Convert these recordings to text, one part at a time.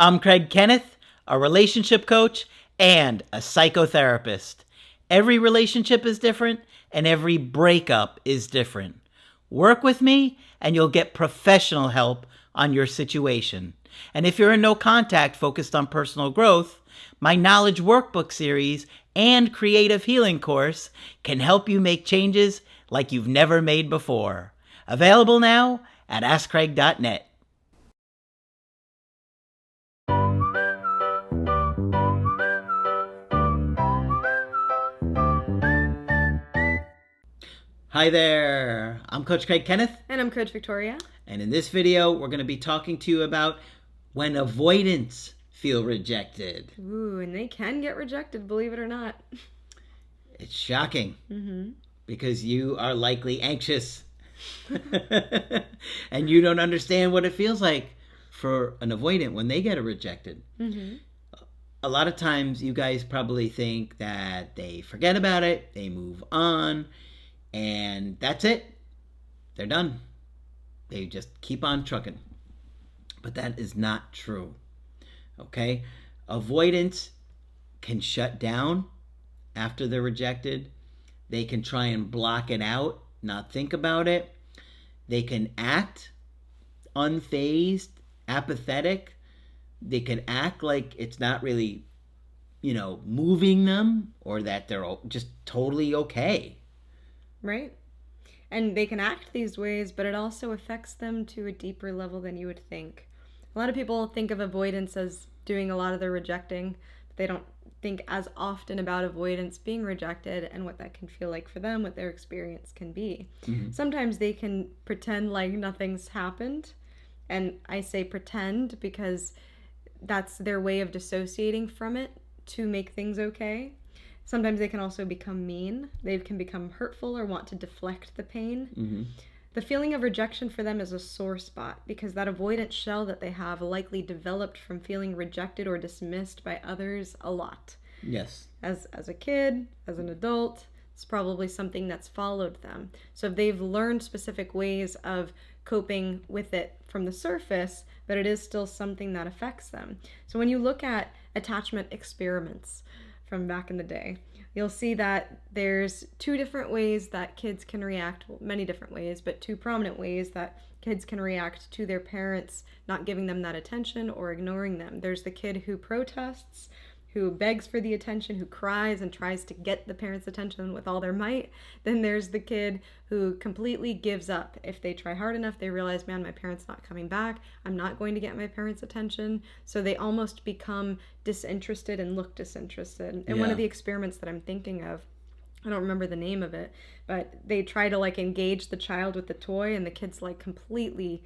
I'm Kenneth, a relationship coach and a psychotherapist. Every relationship is different and every breakup is different. Work with me and you'll get professional help on your situation. And if you're in no contact focused on personal growth, my Knowledge Workbook series and Creative Healing course can help you make changes like you've never made before. Available now at AskCraig.net. Hi there, I'm Coach Craig Kenneth. And I'm Coach Victoria. And in this video, we're going to be talking to you about when avoidants feel rejected. Ooh, and they can get rejected, believe it or not. It's shocking because you are likely anxious and you don't understand what it feels like for an avoidant when they get rejected. A lot of times you guys probably think that they forget about it, they move on, and that's it. They're done. They just keep on trucking. But that is not true. Okay? Avoidance can shut down after they're rejected. They can try and block it out, not think about it. They can act unfazed, apathetic. They can act like it's not really, moving them, or that they're just totally okay. Right? And they can act these ways, but it also affects them to a deeper level than you would think. A lot of people think of avoidance as doing a lot of the rejecting, but they don't think as often about avoidance being rejected and what that can feel like for them, what their experience can be. Sometimes they can pretend like nothing's happened, and I say pretend because that's their way of dissociating from it to make things okay. Sometimes they can also become mean. They can become hurtful or want to deflect the pain. The feeling of rejection for them is a sore spot because that avoidant shell that they have likely developed from feeling rejected or dismissed by others a lot. Yes. As a kid, as an adult, it's probably something that's followed them. So if they've learned specific ways of coping with it from the surface, but it is still something that affects them. So when you look at attachment experiments from back in the day, you'll see that there's two different ways that kids can react, well, many different ways, but two prominent ways that kids can react to their parents not giving them that attention or ignoring them. There's the kid who protests, who begs for the attention, who cries and tries to get the parents' attention with all their might. Then there's the kid who completely gives up. If they try hard enough, they realize, man, my parents' not coming back. I'm not going to get my parents' attention. So they almost become disinterested and look disinterested. And one of the experiments that I'm thinking of, I don't remember the name of it, but they try to engage the child with the toy, and the kid's completely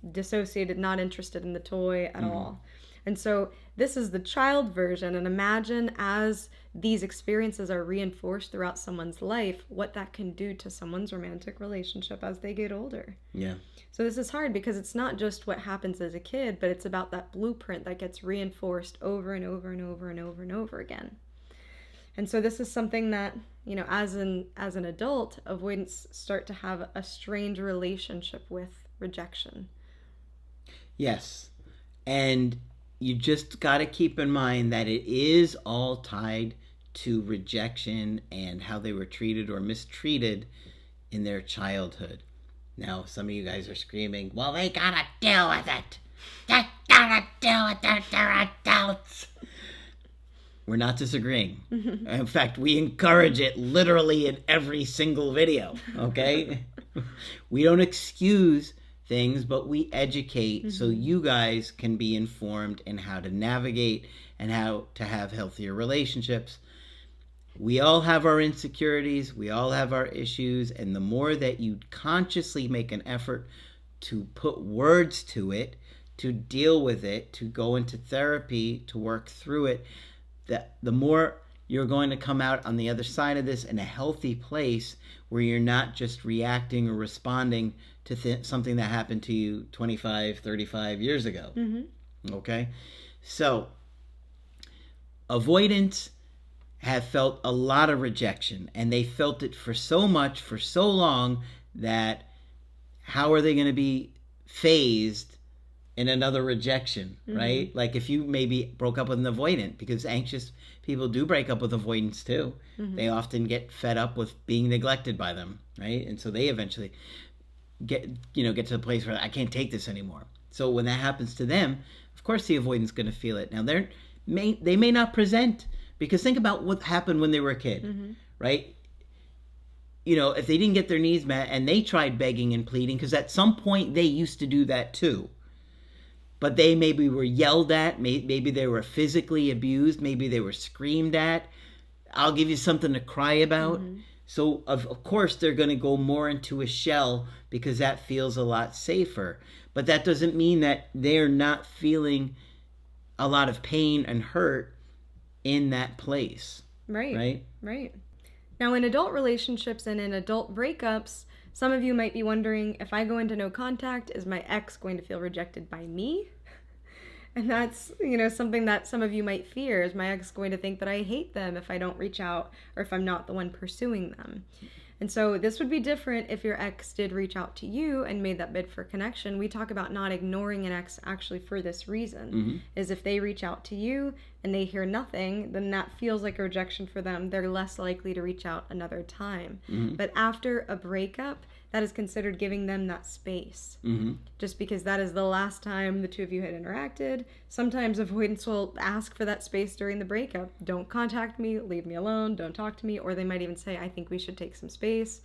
dissociated, not interested in the toy at all. And so this is the child version, and imagine as these experiences are reinforced throughout someone's life, what that can do to someone's romantic relationship as they get older. Yeah. So this is hard because it's not just what happens as a kid, but it's about that blueprint that gets reinforced over and over and over and over and over again. And so this is something that, as an adult, avoidants start to have a strange relationship with rejection. Yes. And you just got to keep in mind that it is all tied to rejection and how they were treated or mistreated in their childhood. Now, some of you guys are screaming, well, they got to deal with it. They got to deal with it. They're adults. We're not disagreeing. In fact, we encourage it literally in every single video, okay? We don't excuse things, but we educate so you guys can be informed in how to navigate and how to have healthier relationships. We all have our insecurities, we all have our issues, and the more that you consciously make an effort to put words to it, to deal with it, to go into therapy, to work through it, the more you're going to come out on the other side of this in a healthy place where you're not just reacting or responding to something that happened to you 25, 35 years ago. Okay? So, avoidants have felt a lot of rejection, and they felt it for so much, for so long, that how are they going to be phased in another rejection, right? Like if you maybe broke up with an avoidant, because anxious people do break up with avoidants too. They often get fed up with being neglected by them, right? And so they eventually get to the place where I can't take this anymore. So when that happens to them, of course the avoidant's going to feel it. Now they may not present, because think about what happened when they were a kid, right? If they didn't get their needs met and they tried begging and pleading, because at some point they used to do that too. But they maybe were yelled at, maybe they were physically abused, maybe they were screamed at. I'll give you something to cry about. So of course they're going to go more into a shell, because that feels a lot safer. But that doesn't mean that they're not feeling a lot of pain and hurt in that place. Right. Now, in adult relationships and in adult breakups, some of you might be wondering, if I go into no contact, is my ex going to feel rejected by me? And that's, something that some of you might fear. Is my ex going to think that I hate them if I don't reach out, or if I'm not the one pursuing them? And so this would be different if your ex did reach out to you and made that bid for connection. We talk about not ignoring an ex actually for this reason, is if they reach out to you and they hear nothing, then that feels like a rejection for them. They're less likely to reach out another time. But after a breakup, that is considered giving them that space. Just because that is the last time the two of you had interacted. Sometimes avoidance will ask for that space during the breakup. Don't contact me, leave me alone, don't talk to me. Or they might even say, I think we should take some space.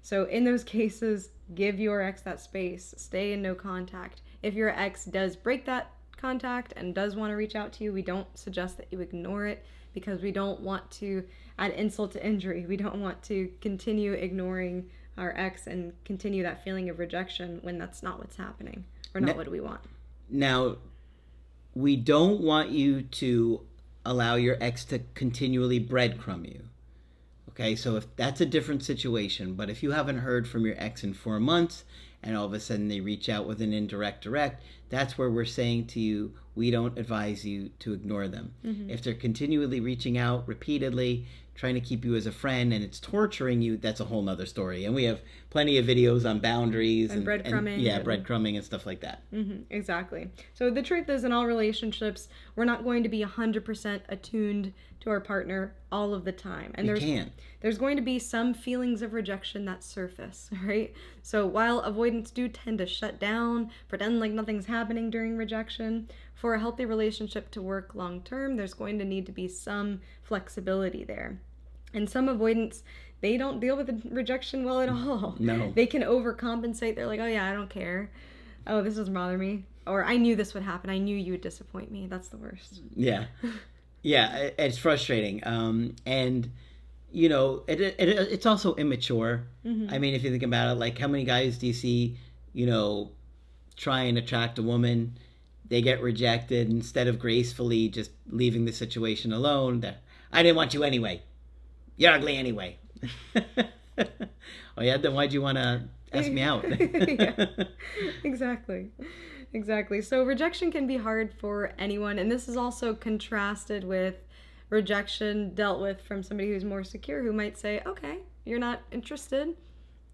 So in those cases, give your ex that space. Stay in no contact. If your ex does break that contact and does want to reach out to you, we don't suggest that you ignore it, because we don't want to add insult to injury. We don't want to continue ignoring our ex and continue that feeling of rejection when that's not what's happening, or not what we want. Now, we don't want you to allow your ex to continually breadcrumb you. Okay, so if that's a different situation, but if you haven't heard from your ex in 4 months and all of a sudden they reach out with an indirect direct, that's where we're saying to you, we don't advise you to ignore them. If they're continually reaching out repeatedly, trying to keep you as a friend, and it's torturing you, that's a whole nother story. And we have plenty of videos on boundaries and breadcrumbing. Breadcrumbing and stuff like that. Exactly. So the truth is, in all relationships, we're not going to be 100% attuned to our partner all of the time. And there's going to be some feelings of rejection that surface, right? So while avoidants do tend to shut down, pretend like nothing's happening during rejection, for a healthy relationship to work long term, there's going to need to be some flexibility there. And some avoidants, they don't deal with rejection well at all. No. They can overcompensate. They're like, oh yeah, I don't care. Oh, this doesn't bother me. Or I knew this would happen. I knew you would disappoint me. That's the worst. Yeah. Yeah, it's frustrating. And, it's also immature. I mean, if you think about it, like how many guys do you see, try and attract a woman, they get rejected, instead of gracefully just leaving the situation alone. I didn't want you anyway. You're ugly anyway. Oh yeah, then why'd you want to ask me out? Yeah, exactly. So rejection can be hard for anyone, and this is also contrasted with rejection dealt with from somebody who's more secure, who might say, okay, you're not interested,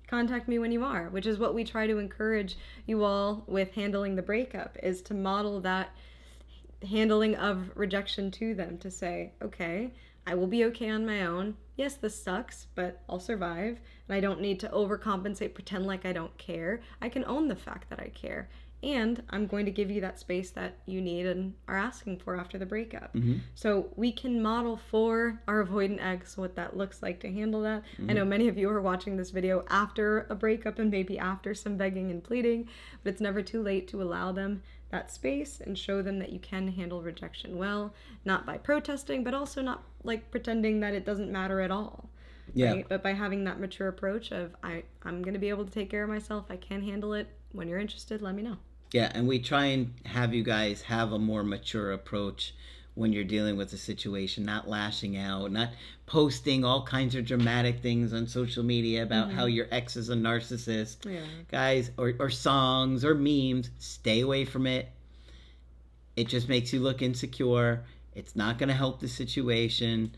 contact me when you are, which is what we try to encourage you all with handling the breakup, is to model that handling of rejection to them, to say, okay, I will be okay on my own. Yes, this sucks, but I'll survive, and I don't need to overcompensate, pretend like I don't care. I can own the fact that I care, and I'm going to give you that space that you need and are asking for after the breakup. So we can model for our avoidant ex what that looks like to handle that. I know many of you are watching this video after a breakup and maybe after some begging and pleading, but it's never too late to allow them that space and show them that you can handle rejection well, not by protesting, but also not like pretending that it doesn't matter at all. Yeah. Right? But by having that mature approach of, I'm going to be able to take care of myself, I can handle it. When you're interested, let me know. Yeah, and we try and have you guys have a more mature approach when you're dealing with a situation, not lashing out, not posting all kinds of dramatic things on social media about how your ex is a narcissist. Yeah. Guys, or songs or memes, stay away from it. It just makes you look insecure. It's not going to help the situation.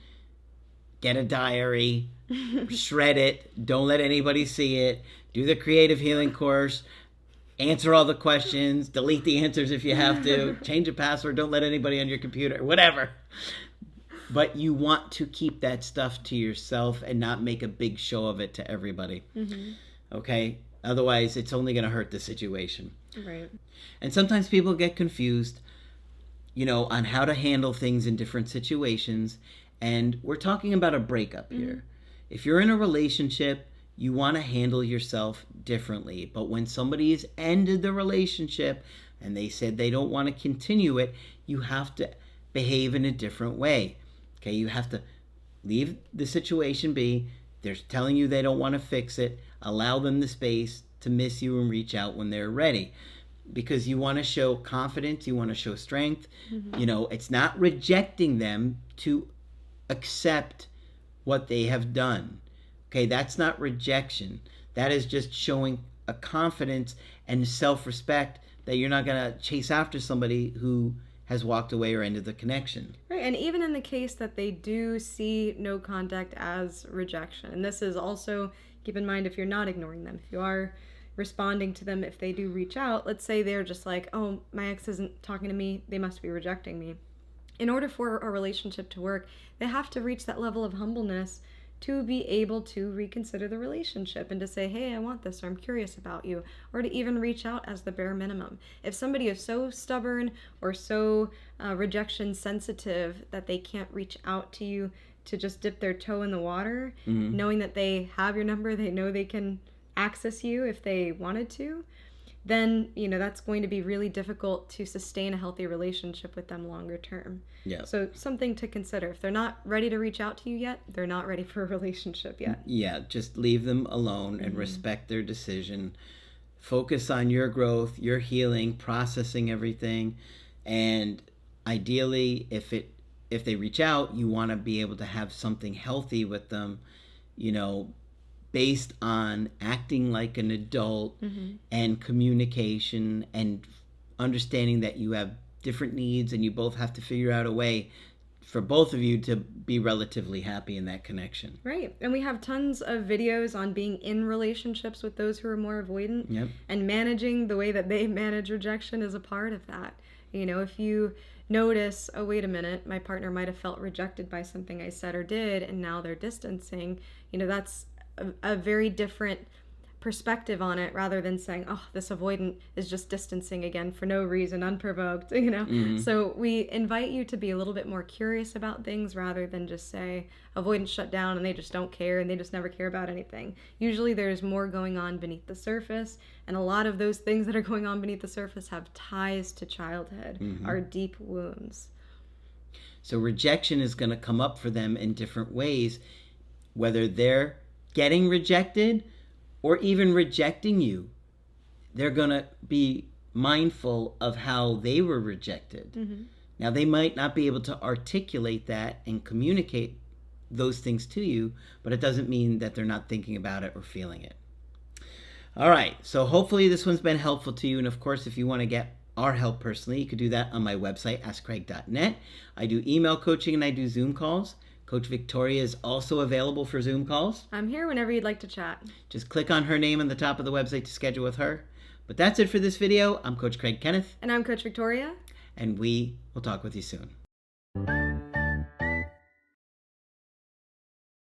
Get a diary, shred it, don't let anybody see it, do the creative healing course, answer all the questions, delete the answers if you have to, change a password, don't let anybody on your computer, whatever. But you want to keep that stuff to yourself and not make a big show of it to everybody. Mm-hmm. Okay? Otherwise, it's only going to hurt the situation. Right. And sometimes people get confused, on how to handle things in different situations. And we're talking about a breakup here. Mm-hmm. If you're in a relationship, you want to handle yourself differently. But when somebody has ended the relationship and they said they don't want to continue it, you have to behave in a different way. Okay, you have to leave the situation be. They're telling you they don't want to fix it. Allow them the space to miss you and reach out when they're ready. Because you want to show confidence, you want to show strength. Mm-hmm. It's not rejecting them to accept what they have done. Okay, that's not rejection. That is just showing a confidence and self-respect that you're not going to chase after somebody who has walked away or ended the connection. Right, and even in the case that they do see no contact as rejection, and this is also, keep in mind if you're not ignoring them, if you are responding to them, if they do reach out, let's say they're just like, oh, my ex isn't talking to me, they must be rejecting me. In order for a relationship to work, they have to reach that level of humbleness to be able to reconsider the relationship and to say, hey, I want this, or I'm curious about you, or to even reach out as the bare minimum. If somebody is so stubborn or so rejection sensitive that they can't reach out to you to just dip their toe in the water, mm-hmm. knowing that they have your number, they know they can access you if they wanted to, then that's going to be really difficult to sustain a healthy relationship with them longer term. Yeah. So something to consider. If they're not ready to reach out to you yet, they're not ready for a relationship yet. Yeah, just leave them alone and respect their decision. Focus on your growth, your healing, processing everything. And ideally, if they reach out, you want to be able to have something healthy with them, based on acting like an adult, mm-hmm. and communication and understanding that you have different needs and you both have to figure out a way for both of you to be relatively happy in that connection. Right. And we have tons of videos on being in relationships with those who are more avoidant. Yep. And managing the way that they manage rejection is a part of that. If you notice, oh, wait a minute, my partner might have felt rejected by something I said or did, and now they're distancing, that's a very different perspective on it, rather than saying, oh, this avoidant is just distancing again for no reason, unprovoked, Mm-hmm. So we invite you to be a little bit more curious about things rather than just say avoidance shut down and they just don't care and they just never care about anything. Usually there's more going on beneath the surface, and a lot of those things that are going on beneath the surface have ties to childhood, mm-hmm. are deep wounds. So rejection is going to come up for them in different ways, whether they're getting rejected or even rejecting you. They're going to be mindful of how they were rejected. Mm-hmm. Now, they might not be able to articulate that and communicate those things to you, but it doesn't mean that they're not thinking about it or feeling it. All right, so hopefully this one's been helpful to you. And of course, if you want to get our help personally, you could do that on my website, askcraig.net. I do email coaching and I do Zoom calls. Coach Victoria is also available for Zoom calls. I'm here whenever you'd like to chat. Just click on her name on the top of the website to schedule with her. But that's it for this video. I'm Coach Craig Kenneth. And I'm Coach Victoria. And we will talk with you soon.